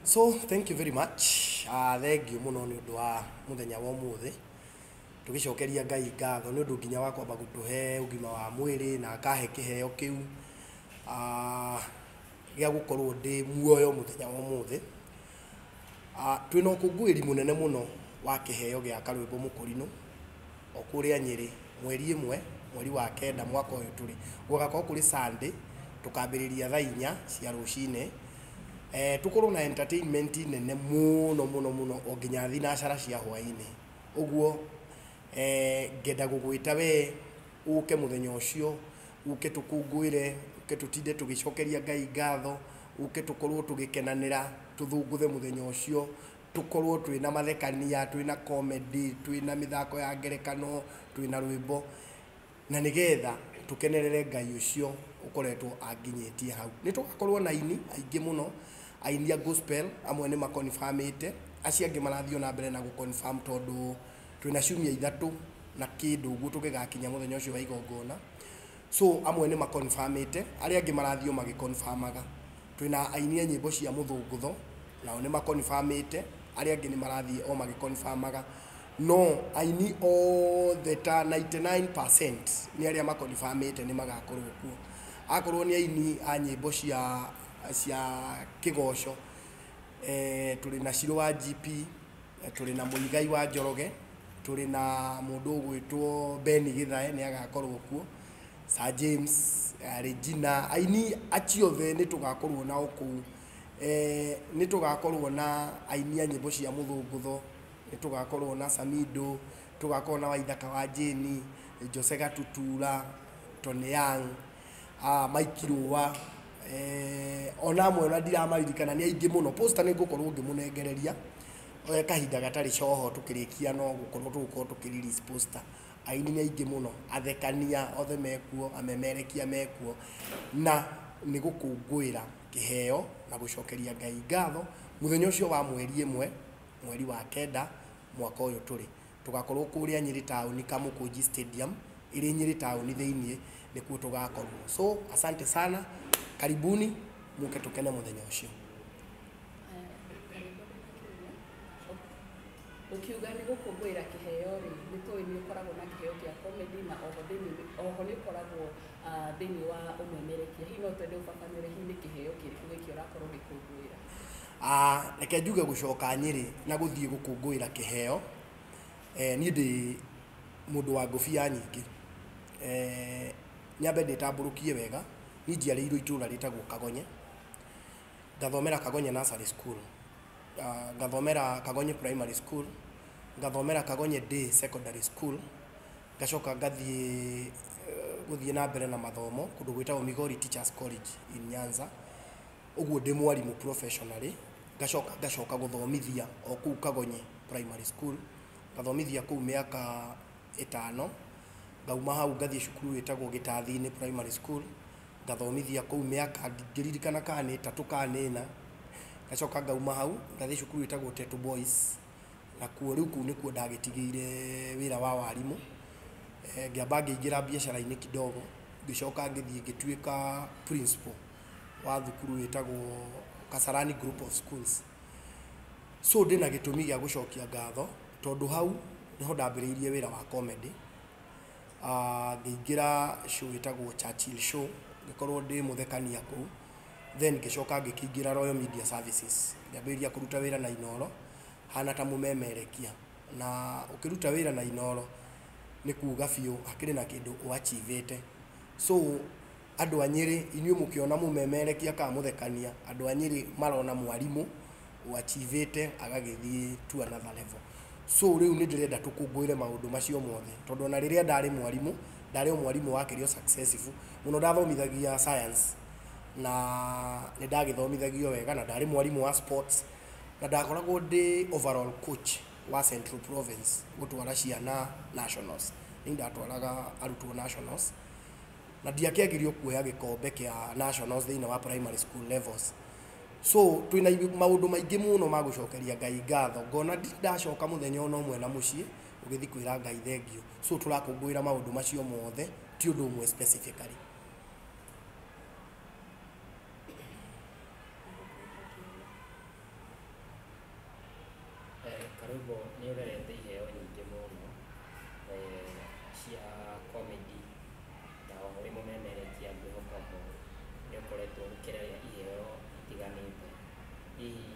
So thank you very much. Thank you muno ni undu wa muthenya wa umuthi. Tugicokeria Ngai ngatho ni undu nginya wa kwamba gutuhe ugima wa mwiri na akahe kiheo kiu gia gukorwo ndi muoyo muthenya wa umuthi. Twina ukungwiri munene muno wa kiheo gia Karwimbo Mukurino okuria Nyeri mweri imwe mweri wa kenda mwaka uyu turi gugakorwo kuri Sunday tukambiriria thaa 4 cia rucine. Tukorwo na entertainment nene muno onginya thinacara cia hwaini uguo ngenda gugwita we uke muthenya ucio uke tukungwire uke tutinde tugicokeria Ngai ngatho uke tukorwo tugikenanira tuthunguthe muthenya ucio tukorwo twina mathekania twina comedy twina mithako ya ngerekano twina rwimbo na nigetha tukenerere Ngai ucio ukoretwo anginyitie hau ni tugakorwo na ini aingi muno aini ya gospel amwe ni makonfirmite acia angi marathio na mbere na guconfirm tondu twina ciumia ithatu na kindu uguo tugigakinya muthenya ucio wa igongona. So amwe ni makonfirmite aria angi marathio magiconfirmaga twina aini ya nyimbo cia muthungutho nao ni makonfirmite aria angi ni marathie o magiconfirmaga no aini all the 99% ni aria makonfirmite ni magakorwo kuo akorwo ni aini a nyimbo cia kigoco tuli na Shiro wa GP tuli na Muigai wa Njoroge tuli na mundu gwitwo Beni Githae ni agakorwo kuo Sir James Regina aini aciothe ni tugakorwo na oku ni tugakorwo na aini a nyimbo cia muthungutho ni tugakorwo na Samido tugakorwo na Waithaka wa Jeni Jose Gatutura Tony Young Mike Ruwa ona amwe na ndiramarikana ni aingi muno poster ni ngukorwo ngimunengereria kahinda gatari coho tukirikia no gukorwo tukirelease poster aini ni aingi muno athekania othe mekuo amemerekia mekuo na ni gukungwira kiheo na gucokeria Ngai ngatho muthenya ucio wa mweri imwe mweri wa kenda mwaka uyu turi tugakorwo kuria Nyeri town Kamukunji stadium iri Nyeri town thiini nikuo tugakorwo. So asante sana, karibuni muke tukene muthenya ucio. Ukiuga ni gukungwira kiheo ri ni toi ni ukoragwo na kiheo kia comedy na oho ni ukoragwo thini wa umemerekia hino twende ufafanure hini kiheo kiriku giki urakorwo gikungwira. Reke njuge gucoka Nyeri na guthie gukungwira kiheo ni ndi mundu wa ngofia nyingi nyambe nditamburukie wega ni njiarĩirwo itura ritagwo Kagonye ngathomera Kagonye nursery school ngathomera Kagonye primary school ngathomera Kagonye day secondary school ngacoka ngathie guthie na mbere na mathomo kundu gwitagwo Migori Teachers College in Nyanza uguo ndi mwarimu professionally ngacoka guthomithia o kuu Kagonye primary school ngathomithia kuu miaka 5 ngauma hau ngathie cukuru witagwo Gitathi-ini primary school ngathomithia kuu miaka ngiririkana kana 3 kana 4 ngacoka ngauma hau ngathie cukuru witagwo Tetu Boys na kuo riu kuu nikuo ndagitigire wira wa warimu ngiamba ngiingira biashara-ini kidogo ngicoka ngithie ngituika principal wa thukuru witagwo Kasarani Group of Schools. So ndina gitumi gia gucokia ngatho tondu hau niho ndambiriirie wira wa comedy ngiingira show itagwo Churchill show ngikorwo ndi muthekania kuu then ngicoka ngikingira Royal Media Services ngambiriria kuruta wira na Inoro hana ta mumemerekia na ukiruta wira na Inoro ni kuuga biu hakiri na kindu uachivete. So andu a Nyeri inyuĩ mukiona mumemerekia ka muthekania andu a Nyeri marona mwarimu uachivete agagithie to another level. So riu ni ndirenda tukungwire maundu macio mothe tondu na riria ndari mwarimu wa kirio successful muno ndathomithagia science na ni ndagithomithagio wega na ndari mwarimu wa sports na ndakoragwo ndi overall coach wa Central Province gutwara ciana nationals ni ndatwaraga arutwo nationals na ndiakiagirio kuoya gikombe kia nationals thiina wa primary school levels. So twina maundu maingi muno ma gucokeria Ngai ngatho ngona ndacoka muthenya ono mwe na mucii ugithi kwira Ngai thengio. So turakungwira maundu macio mothe ti undu umwe specifically. Karwimbo nĩ ũrerete iheo nyingĩ mũno cia comedy na oho wĩ mũmemerekia ngwĩhoka nĩ ũkoretwo ũkĩrehe iheo itiganĩte. Hihi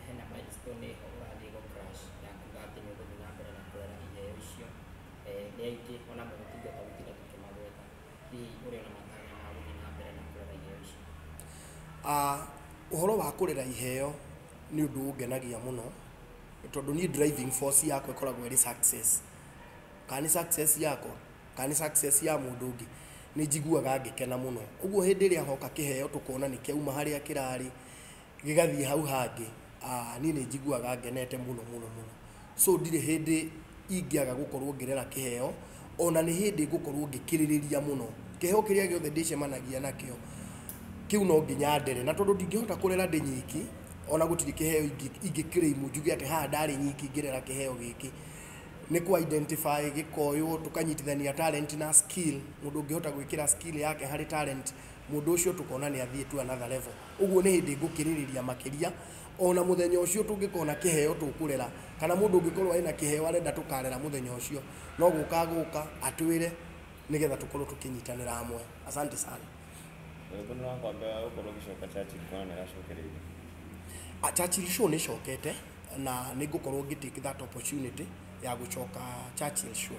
hena milestone ĩho ũrathiĩ gũ crush ya kuga atĩ nĩ ũgũthiĩ na mbere na kũrera iheo icio? Nĩ aingĩ ona mũgũtungata gũtinda tũkĩmagweta, hihi ũrĩ na matanya ma gũthiĩ na mbere na kũrera iheo icio? Ũhoro wa kũrera iheo nĩ ũndũ ũngenagia mũno, tondũ niĩ driving force yakwa ĩkoragwo ĩrĩ success. Kana nĩ success yakwa, kana nĩ success ya mũndũ ũngĩ, nĩ njiguaga ngĩkena mũno. Ũguo hĩndĩ ĩrĩa hoka kĩheo tũkona nĩ kĩauma harĩa kĩrarĩ gĩgathiĩ hau hangĩ, niĩ nĩ njiguaga ngenete mũno mũno mũno. So ndirĩ hĩndĩ ingĩaga gũkorwo ngĩrera kĩheo, ona nĩ hĩndĩ ngũkorwo ngĩkirĩrĩria mũno kĩheo kĩrĩa gĩothe ndĩcemanagia nakĩo, kĩu no nginya ndere. Na tondũ ndingĩhota kũrera ndĩ nyiki, ona gũtirĩ kĩheo ingĩkĩrĩimũ njuge atĩ haha ndarĩ nyiki ngĩrera kĩheo gĩkĩ, nĩ ku identify gĩkoywo tũkanyitithania talent na skill. Mũndũ ũngĩhota gwĩkĩra skill yake harĩ talent, mũndũ ũcio tũkona nĩ athiĩ to another level. Ũguo nĩ hĩndĩ ngũkĩrĩrĩria makĩria, ona mũthenya ũcio tũngĩkona kĩheo tũkũrera, kana mũndũ ũngĩkorwo arĩ na kĩheo arenda tũkarera mũthenya ũcio, no gũka atwĩre nĩgetha tũkorwo tũkĩnyitanĩra hamwe. Asante sana. Churchill Show nĩ cokete na nĩ ngũkorwo ngĩtake that opportunity ya gũcoka Churchill Show.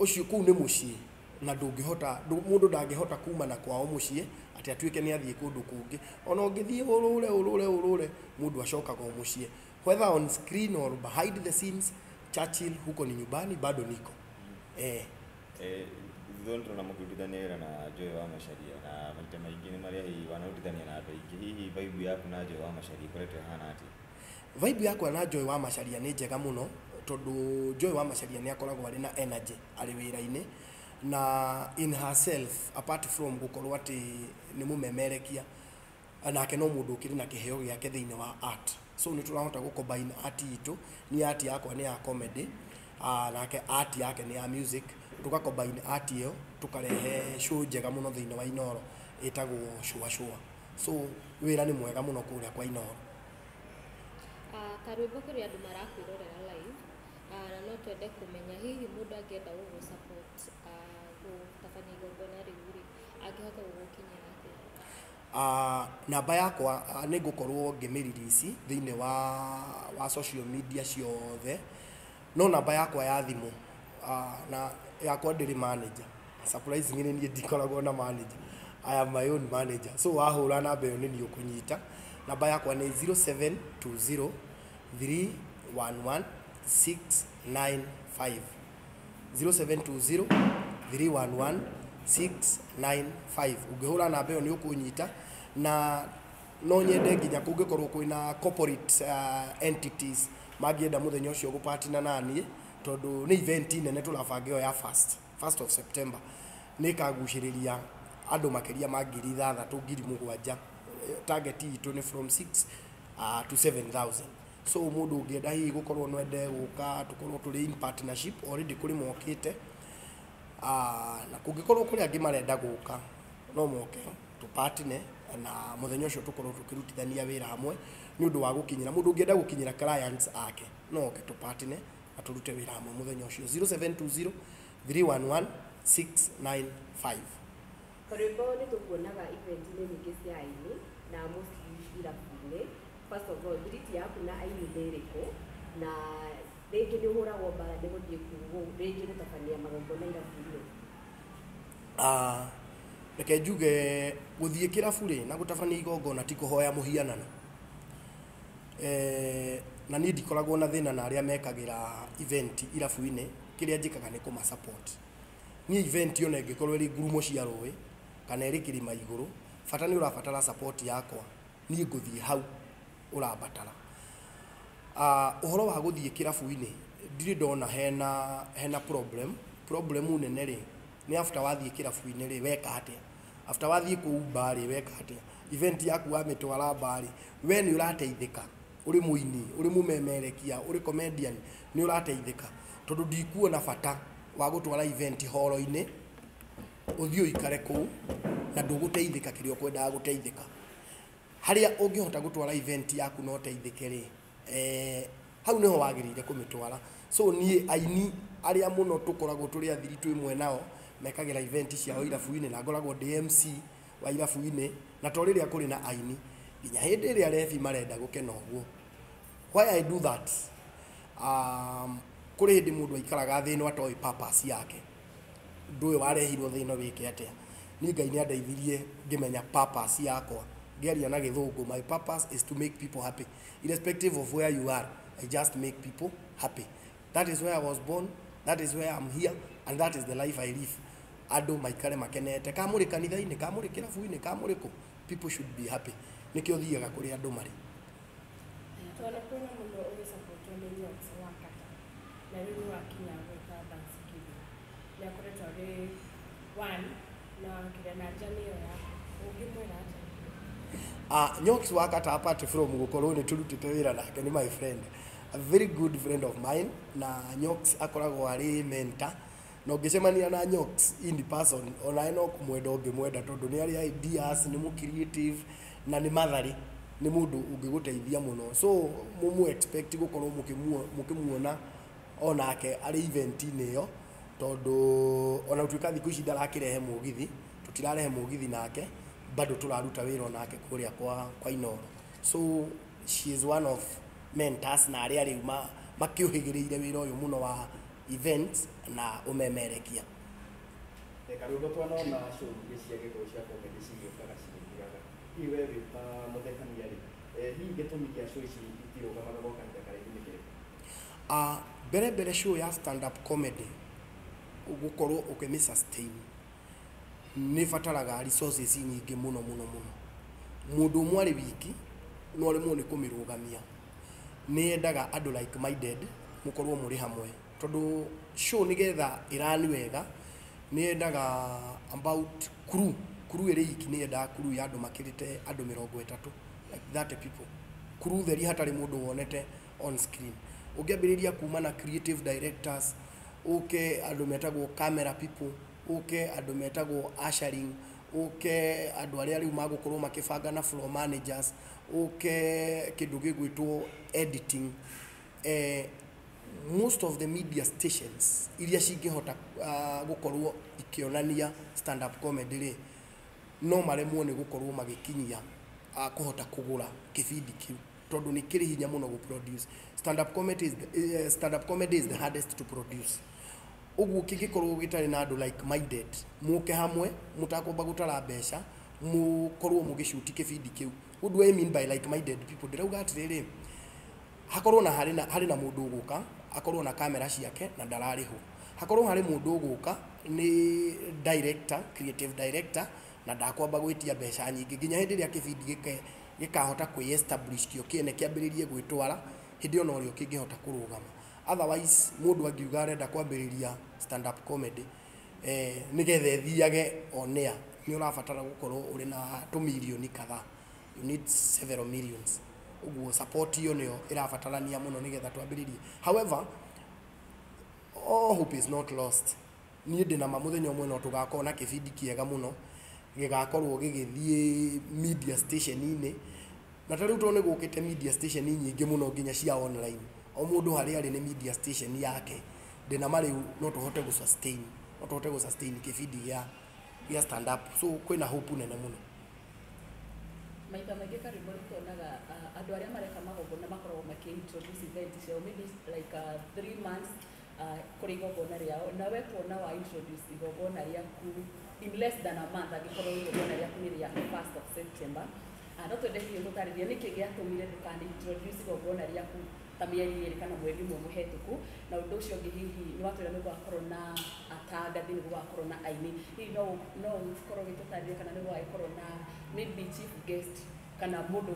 Ũcio kũu nĩ mũciĩ na mũndũ ndangĩhota kuma na kwao mũciĩ atĩ atuĩke nĩ athiĩ kũndũ kũngĩ. Ona ũngĩthiĩ ũrũre mũndũ acokaga o mũciĩ, whether on screen or behind the scenes. Churchill huko ni nyumbani, bado niko. Thondro na mũkĩrutithania wĩra na Joy wa Macharia, na maita maingĩ nĩ marĩa hihi wanarutithania na andũ aingĩ. Hihi vibe yaku na Joy wa Macharia ĩkoretwo ĩhana atĩa? Vibe yakwa na Joy wa Macharia nĩ njega mũno, tondũ Joy wa Macharia nĩ akoragwo arĩ na energy arĩ wĩra-inĩ, na in herself apart from gũkorwo atĩ nĩ mũmemerekia, nake no mũndũ ũkĩrĩ na kĩheo gĩake thĩinĩ wa art. So nĩ tũrahota gũcombine art itũ, niĩ art yakwa nĩ ya comedy, nake art yake nĩ ya music, tũgacombine art ĩyo tũkarehe show njega mũno thĩinĩ wa Inooro ĩtagwo Shua. So wĩra nĩ mwega mũno kũrĩa kwa Inooro. Karwimbo kũrĩ andũ marakwĩrorera live, na no twende kũmenya hihi mũndũ angĩenda gũgũ-support gũtabania igongona rĩu rĩ, angĩhota gũgũkinyĩra atĩa? Namba yakwa nĩ ngũkorwo ngĩmĩririci thĩinĩ wa social media ciothe, no namba yakwa ya thimũ na yakwa ndĩrĩ manager. Surprisingly niĩ ndikoragwo na manager, I am my own manager. So wahũra namba ĩyo nĩ niĩ ũkũnyita. Namba yakwa nĩ 0720 311 695. 0720 311 695. Ũngĩhũra namba ĩyo nĩ ũkũnyita, na no nyende nginya kũngĩkorwo kwĩna corporate entities mangĩenda mũthenya ũcio gũpartner na niĩ, tondũ nĩ event nene tũrabanga ĩyo ya 1st of September. Nĩ ĩkagucĩrĩria andũ makĩria ma 6,000-7,000. Target itũ nĩ from 6 to 7,000. So mũndũ ũngĩenda hihi gũkorwo nwende gũka tũkorwo tũrĩ in partnership, already kũrĩ mokĩte, na kũngĩkorwo kũrĩ angĩ marenda gũka no moke tũpartner, na mũthenya ũcio tũkorwo tũkĩrutithania wĩra hamwe nĩ ũndũ wa gũkinyĩra mũndũ ũngĩenda gũkinyĩra clients ake, no oke tũpartner na tũrute wĩra hamwe mũthenya ũcio. 0720 311 695. Karwimbo nĩ tũkuonaga event-inĩ nyingĩ cia aini na mostly irabu-inĩ. First of all, thiriti yaku na aini nĩ ĩrĩkũ, na rĩngĩ nĩ ũhũragwo mbara nĩ gũthiĩ kuo, rĩngĩ gũtabania magongona irabu-inĩ? Reke njuge gũthiĩ kĩrabu-rĩ na gũtabania igongona ti kũhoya mũhianano. Na niĩ ndikoragwo na thĩna na arĩa mekagĩra event irabu-inĩ, kĩrĩa njĩkaga nĩ kũma-support. Niĩ event ona ĩngĩkorwo ĩrĩ ngurumo cia rũĩ kana ĩrĩ kĩrĩma igũrũ, bata nĩ ũrabatara support yakwa, niĩ ngũthiĩ hau ũrabatara. Ũhoro wa gũthiĩ kĩrabu-inĩ ndirĩ ndona hena problem nene rĩ, nĩ after wathiĩ kĩrabu-inĩ rĩ weka atĩa, after wathiĩ kũu bar rĩ weka atĩa, event yaku wamĩtwara bar rĩ, we nĩ ũrateithĩka, ũrĩ mũini, ũrĩ mũmemerekia, ũrĩ comedian, nĩ ũrateithĩka, tondũ ndikuona bata wa gũtwara event horo-inĩ ũthiĩ ũikare kũu na ndũgũteithĩka kĩrĩa ũkwendaga gũteithĩka. Harĩa ũngĩhota gũtwara event yaku na ũteithĩke rĩ, hau niho wagirire kumitwara. So nie aini aria muno tukoragwo turi athiri twi imwe nao mekagira event ciao irabu-ini na ngoragwo DMC wa irabu-ini na to riria kuri na aini nginya hindi iria refi marenda gukena uguo. Why I do that? Kuri hindi mundu aikaraga thino atoy purpose yake. Ndu uyu warehirwo thino wike atia. Ni Ngai ni andeithirie ngimenya purpose yakwa. Ngeria na githungu, my purpose is to make people happy. Irrespective of where you are, I just make people happy. That is where I was born, that is where I'm here, and that is the life I live. Andu maikare makenete, kamuri kanitha-ini, kamuri kirabu-ini, kamuri ku, people should be happy. Nikio thiaga kuri andu mari. Twana kuna mundu ugisapotu ni Nyox wa Kata. Na riu wakinya gwika Thanksgiving. Ni akoretwo ari one na kire na jamii yako. Ungimwira atia? Nyox wa Kata apart from gukorwo ni turutite wira nake ni my friend. A very good friend of mine, na Nyox akoragwo ari mentor. No ngicemania na Nyox in person, ona no kumwenda ungimwenda tondu ni ari ideas, ni mu creative na ni mathari, ni mundu ungiguteithia muno. So mumu expect gukorwo mukimuona onake ari event ini yo tondu ona tuika thiku ici ndarakirehe mugithi, tutirarehe mugithi nake, bado turaruta wira onake kuria kwa Inoro. So she is one of mentors na aria riu makiuhigiriire wira uyu muno wa events na umemerekia. Karugo twanona show cia giko cia comedy cigiokaga cigithiraga. Iwe wita muthekania ri. Hihi gitumi kia show ici itirugamaga gwa kahinda karaihu ni kiri? Mbere show ya stand up comedy ugukorwo ukimi sustain ni fataraga resources nyingi muno. Mundu umwe ari wiki no rimwe ni kumirugamia. Ni endaga andu like minded mukorwo muri hamwe tondu show nigetha irani wega ni endaga about crew iri iki ni endaga crew ya andu makirite andu 30 like 30 people, crew theri hatari mundu wonete on screen. Ungiambiriria kuma na creative directors, andu metagwo camera people, andu metagwo ushering, andu aria riu magukorwo makibanga na floor managers, kindu gigwitwo editing. Most of the media stations iria cingihota gukorwo ikionania stand up comedy ri no maremwo ni gukorwo magikinyia kuhota kugura kibindi kiu tondu ni kiri hinya muno gu produce. Stand up comedy is the hardest to produce. Uguo kingikorwo gitari na andu like minded, muke hamwe mutakomba gutara besha, mukorwo mugishuti kibindi kiu. What do I mean by like minded people? Ndirauga atiriri, hakorwo na hari na mundu uguka, akorwo na kamera ciake na ndarariho. Hakorwo hari mundu uguka ni director, creative director na ndakwamba gwitia besha nyingi nginya hindi ria kibindi gikahota kwi-establish kio kiene kiambiririe gwitwara hindi ona urio kingihota kurugama. Otherwise mundu angiuga arenda kwambiriria stand up comedy nigetha ethiage onea ni urabatara gukorwo uri na 2 million kadhaa. You need several millions. Uguo support iyo niyo irabatarania muno nigetha twambiririe. However, all hope is not lost. Ni ndina mamuthenya umwe no tugakona kibindi kiega muno gigakorwo gigithie media station ini na tariu tone gukite media station nyingi muno nginya cia online. O mundu hari ari ni media station yake. Ndina mari no tuhote gu sustain kibindi ya stand up. So kwina hope nene muno. Maita maingi karibu tuonaga andu aria mareka magongona makoragwo maki-introduce event ciao maybe like 3 months kuri igongona riao, nawe kuona wa introduce igongona riaku in less than a month agikorwo igongona riaku ni ria 1st of September. No twende hiyo tutaririe niki giatumire ndukani introduce igongona riaku ta mieri iri kana mweri umwe muhetũku, na undu ucio ngi hihi ni watwira ni gwakorwo na atagathi ni gwakorwo na aini. Hihi no ukorwo gitutaririe kana ni gwakorwo na maybe chief guest kana mundu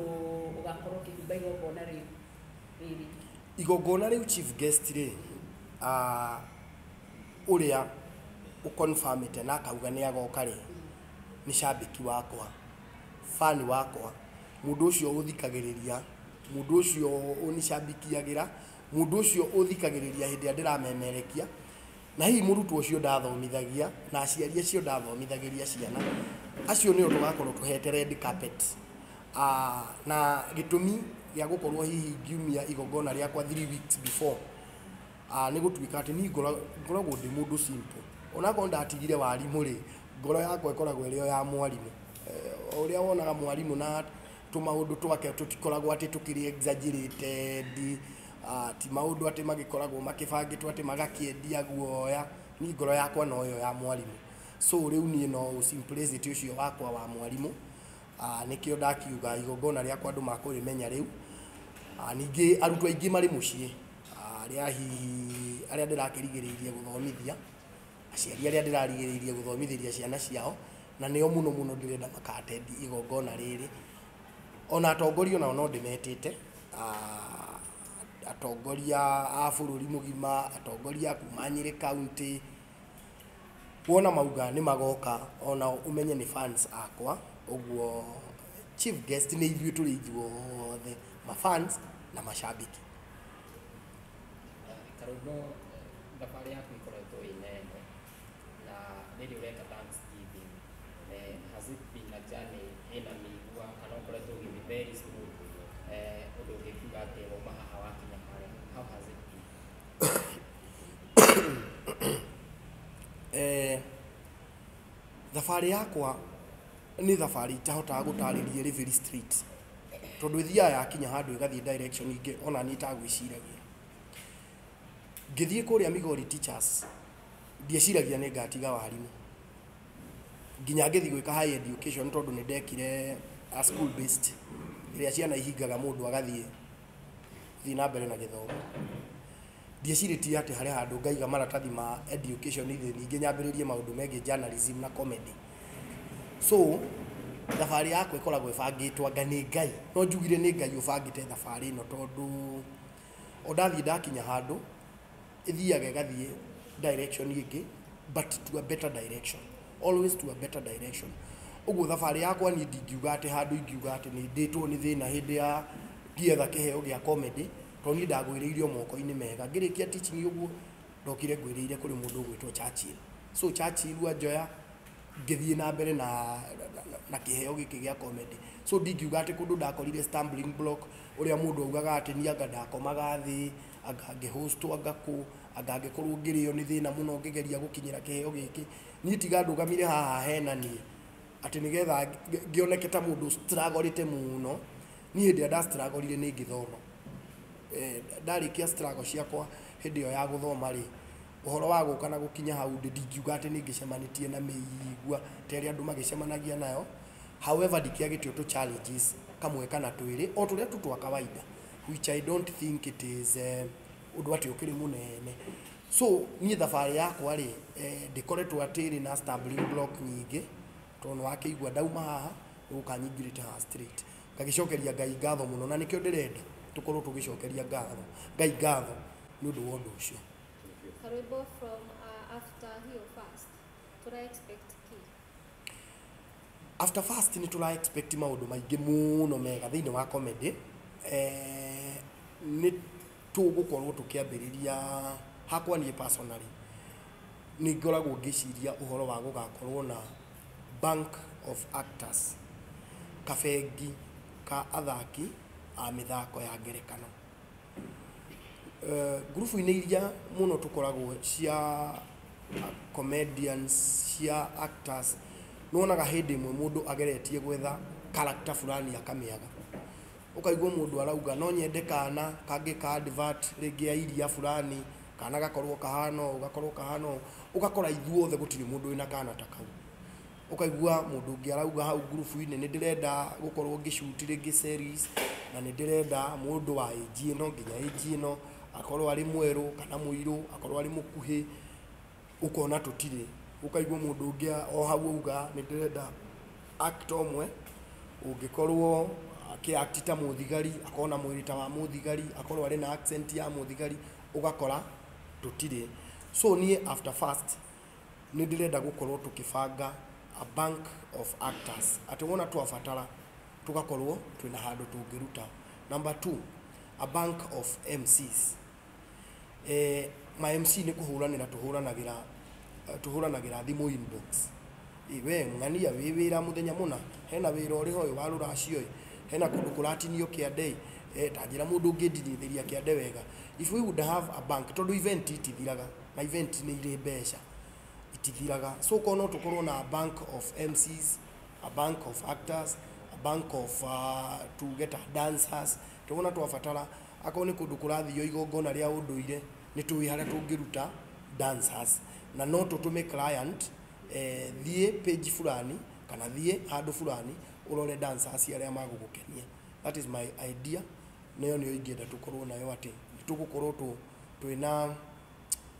ugakorwo kihimba igongona riri. Igongona riu chief guest ri uria uconfirmite na kauga ni agoka ri ni shabiki wakwa, fan wakwa, mundu ucio uthikagiriria, mundu ucio unishabikiagira, mundu ucio uthikagiriria hindi ndiramemerekia, na hihi murutwo ucio ndathomithagia na aciari acio ndathomithagiria ciana acio ni tugakorwo tuhete red carpet na gĩtũmi gĩa gũkorwo hihi ngiumia igongona rĩakwa 3 weeks before nĩ gũtuĩka atĩ niĩ ngoragwo ndĩ mũndũ simple. Onakorwo ndatigire warimũ rĩ, ngoro yakwa ĩkoragwo ĩrĩ o ya mwarimũ. Ũrĩa wonaga mwarimũ na tũmaũndũ twake tũtikoragwo atĩ tũkĩrĩ exaggerated, ti maũndũ atĩ magĩkoragwo makĩbangĩtwo atĩ magakĩendia guoya. Niĩ ngoro yakwa no yo ya mwarimũ. So rĩu niĩ no simplicity ũcio wakwa wa mwarimũ, nĩkĩo ndakiuga igongona rĩakwa andũ makũrĩmenya rĩu. Ningĩ arutwo aingĩ marĩ mũciĩ, arĩa hihi arĩa ndĩrakĩrigĩrĩirie gũthomithia, aciari arĩa ndĩrarigĩrĩirie gũthomithĩria ciana ciao, na nĩo mũno mũno ndĩrenda makatendi igongona rĩrĩ. Ona atongoria nao no ndĩmetĩte, atongoria a bũrũri mũgima, atongoria kuma Nyĩrĩ County, wona mauga nĩ magoka, ona ũmenye nĩ fans akwa. Ũguo chief guest nĩ ithuĩ tũrĩ ithuothe mafans na mashabiki. Karũgũ thabarĩ yaku ĩkoretwo ĩ nene na rĩrĩ ũreka Thanksgiving, has it been a journey ĩna mĩigua kana ũkoretwo ũgĩthiĩ very smooth, ũndũ ũngĩkiuga atĩ wauma haha wakinya harĩa, how has it been? Thabarĩ yakwa nĩ thabarĩ itahotaga gũtarĩria ĩrĩ very straight, tondũ ĩthiaga yakinya handũ ĩgathiĩ direction ingĩ ona niĩ itagwĩciragia. Ngĩthiĩ kũrĩa Migori Teachers ndieciragia nĩ ngatiga warimũ, nginya ngĩthiĩ gwĩka higher education tondũ nĩ ndekire school based ĩrĩa ciana ihingaga mũndũ agathiĩ na mbere na gĩthomo. Ndiecirĩtie atĩ harĩ handũ ngaiga maratathi ma education ithe ningĩ nyambĩrĩrie maũndũ megiĩ journalism na comedy. So thabarĩ yakwa ĩkoragwo ĩbangĩtwo anga nĩ Ngai, no njugire nĩ Ngai ũbangĩte thabarĩ ĩno, tondũ ndathiĩ ndakinya handũ ithiaga ĩgathiĩ direction ingĩ, but to a better direction, always to a better direction. Ũguo thabarĩ yakwa niĩ ndingiuga atĩ handũ ingiuga atĩ nĩ ndĩtwo nĩ thĩna hĩndĩ ya ngĩetha kĩheo gĩa comedy, tondũ niĩ ndagwĩrĩirio moko-inĩ mega. Ngĩrĩkia teaching ũguo ndokire ngwĩrĩire kũrĩ mũndũ ũgwĩtwo Churchill. So Churchill anjoya ngĩthiĩ na mbere na kĩheo gĩkĩ gĩa comedy. So ndingiuga atĩ kũndũ ndakorire stumbling block ũrĩa mũndũ augaga atĩ niĩ anga ndakomaga thĩ, anga ngĩhostwo anga kũ, anga ngĩkorwo ngĩrĩo nĩ thĩna mũno ngĩgeria gũkinyĩra kĩheo gĩkĩ. Niĩ tiga ndũgamire haha hena niĩ atĩ nĩgetha ngĩoneke ta mũndũ strugglete mũno. Niĩ hĩndĩ ĩrĩa ndastrugglire nĩ ngĩthoma. Ndarĩkia struggle ciakwa hĩndĩ ĩyo ya gũthoma rĩ, ũhoro wa gũka na gũkinya hau ndingiuga atĩ nĩ ngĩcemanĩtie na mĩigua ta ĩrĩa andũ magĩcemanagia nayo. However, ndikĩagĩtio tũ challenges kamwe kana twĩrĩ o tũrĩa tu twa kawaida, which I don't think it is ũndũ atĩ ũkĩrĩ mũnene. So niĩ thabarĩ yakwa rĩ, ndĩkoretwo atĩ ĩrĩ na stumbling block nyingĩ, tondũ nĩ wakĩigua ndauma haha gũka nyingĩrĩte haha straight. Ngagĩcokeria Ngai ngatho mũno, na nĩkĩo ndĩrenda tũkorwo tũgĩcokeria Ngai ngatho nĩ ũndũ wa ũndũ ũcio. Karũgũ from after hiyo fast, tũra expect kĩ? After fast nĩ tũra expect maũndũ maingĩ mũno mega thĩinĩ wa comedy. Nĩ tũgũkorwo tũkĩambĩrĩria hakwa niĩ personally, nĩ ngoragwo ngĩciria ũhoro wa gũgakorwo na bank of actors, kabengi ka athaki a mĩthako ya ngerekano. Ngurubu-inĩ iria mũno tũkoragwo cia comedians, cia actors, nĩwonaga hĩndĩ ĩmwe mũndũ ageretie gwetha character fulani akamĩaga. Ũkaigua mũndũ arauga no nyende kana kangĩ ka advert rĩngĩ ya iria fulani, kana gakorwo kahana ũũ, gakorwo kahana ũũ, ũgakora ithuothe gũtirĩ mũndũ wĩna kana ta kau. Ũkaigua mũndũ ũngĩ arauga hau ngurubu-inĩ nĩ ndĩrenda gũkorwo ngĩshuti rĩngĩ series, na nĩ ndĩrenda mũndũ wa age ĩno nginya age ĩno, akorwo arĩ mwerũ kana mũirũ, akorwo arĩ mũkuhĩ, ũkona tũtirĩ. Ũkaigua mũndũ ũngĩ o hau auga nĩ ndĩrenda actor ũmwe ũngĩkorwo akĩakti ta mũthigari, akona mwĩrĩ ta wa mũthigari, akorwo arĩ na accent ya mũthigari, ũgakora tũtirĩ. So niĩ after fast nĩ ndĩrenda gũkorwo tũkĩbanga a bank of actors, atĩ wona twabatara tũgakorwo twĩna handũ tũngĩruta. Number 2, a bank of MCs. Ma MC nĩ kũhũranĩra tũhũranagĩra thimũ inbox. We ng'ania wĩ wĩra mũthenya mũna, hena wĩra ũrĩ hoyo wa rũracio, hena kundu kuratinio kiande tanjira mundu ungindinithiria kiande wega. If we would have a bank, tondu event itithiraga na event ni ire mbeca itithiraga, so kono tukorwo na a bank of MCs, a bank of actors, a bank of to get dancers, tugona twafatara akorwo ni kundu kurathio igongona ria unduire ni tuwi haria tungiruta dancers, na no tutume client thie page fulani kana thie handu fulani urore dancers aria magugukenia. That is my idea. Nayo niyo ingenda tukorwo nayo ati tugukorwo twina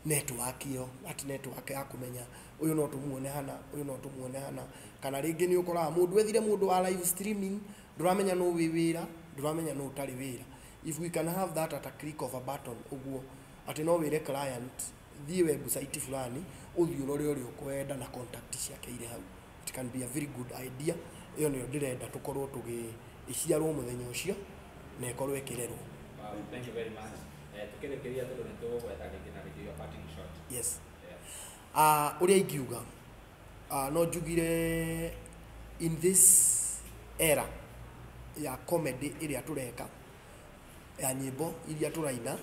network yo, ati network ya kumenya uyu no tumuone hana, uyu no tumuone hana, kana ringi ni ukoraga mundu ethire mundu wa live streaming nduramenya no wi wira, nduramenya no utari wira. If we can have that at a click of a button, uguo ati no wire client thie website fulani uthio rore uri ukwenda na contact ciake ire hau, it can be a very good idea. Iyo niyo ndirenda tukorwo iciarwo muthenya ucio na ikorwo ikirerwo. Thank you very much. Tukirekeria tondu ni tugweta ringi na ringi your parting shot. Yes. Uria ingiuga no njugire in this era ya comedy iria tureka, ya nyimbo iria turaina,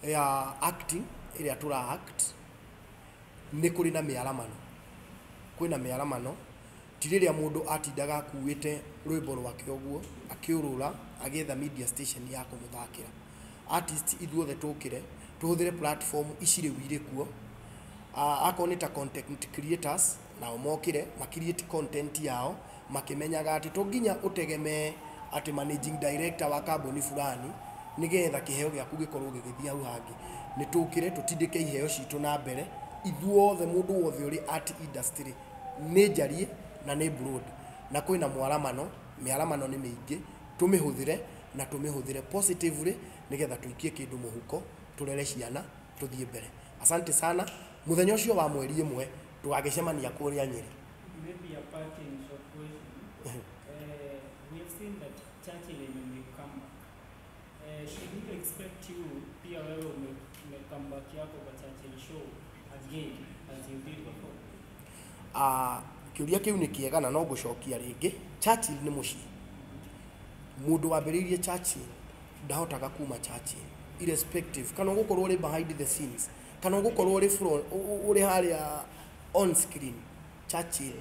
ya acting iria tura act, ni kuri na miaramano. Kwina miaramano ti riria mundu atindaga akuite rwimbo rwake uguo akiurura agetha media station ya kumuthakira. Artist ithuothe tukire tuhuthire platform ici riu iri kuo, akonita content creators na mokire makiriate content yao makimenyaga ati to nginya utegeme ati managing director wa kambuni fulani nigetha kiheo giaku gikorwo gigithia hau hangi. Ni tukire tutindike iheo citu na mbere ithuothe, mundu wothe uri art industry ni njarie na ni broad, na kwina miaramano ni mingi, tumihuthire na tumihuthire positively nigetha tuikie kindu muhuko, turere ciana tuthie mbere. Asante sana. Muthenya ucio wa mweri 1 tugagicemania kuria Nyeri. Maybe a parting short question. We have seen that Churchill may come back. Should we expect you pia wewe come back yako kwa Churchill show again as you did before? Kiuria kiu ni kiega na no gucokia ringi. Churchill ni muci. Mundu wambiririe Churchill ndahotaga kuma Churchill irrespective kana gukorwo uri behind the scenes kana gukorwo uri front uri haria on screen. Churchill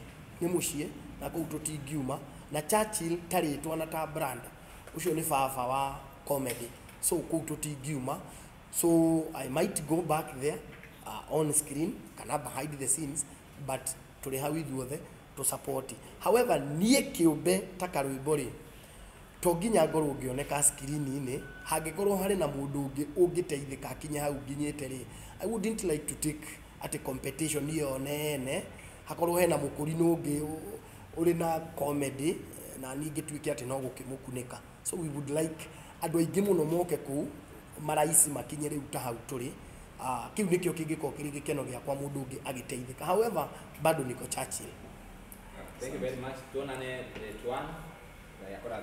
ni muci na kuu tutingiuma, na Churchill taritwa na ta brand ucio ni baba wa comedy, so kuu tutingiuma. So I might go back there on screen kana behind the scenes, but tuli hau ithuothe to support. However, nie kiumbe takarwimbo ri to nginya ngorwo ngioneka screen-ini, hangikorwo hari na mundu ungi ungiteithika kinya hau nginyite ri, I wouldn't like to take at a competition iyo nene hakorwo hena mukurino ungi uri na comedy na ningi twike ati no gukimukunika. So we would like andu aingi muno moke ku maraisi makinye riu ta hau turi. Kiu nikio kingiko kiri gikeno giakwa mundu ungi agiteithika. However, bado niko Churchill. Thank you very much. Tuonane 1 yakora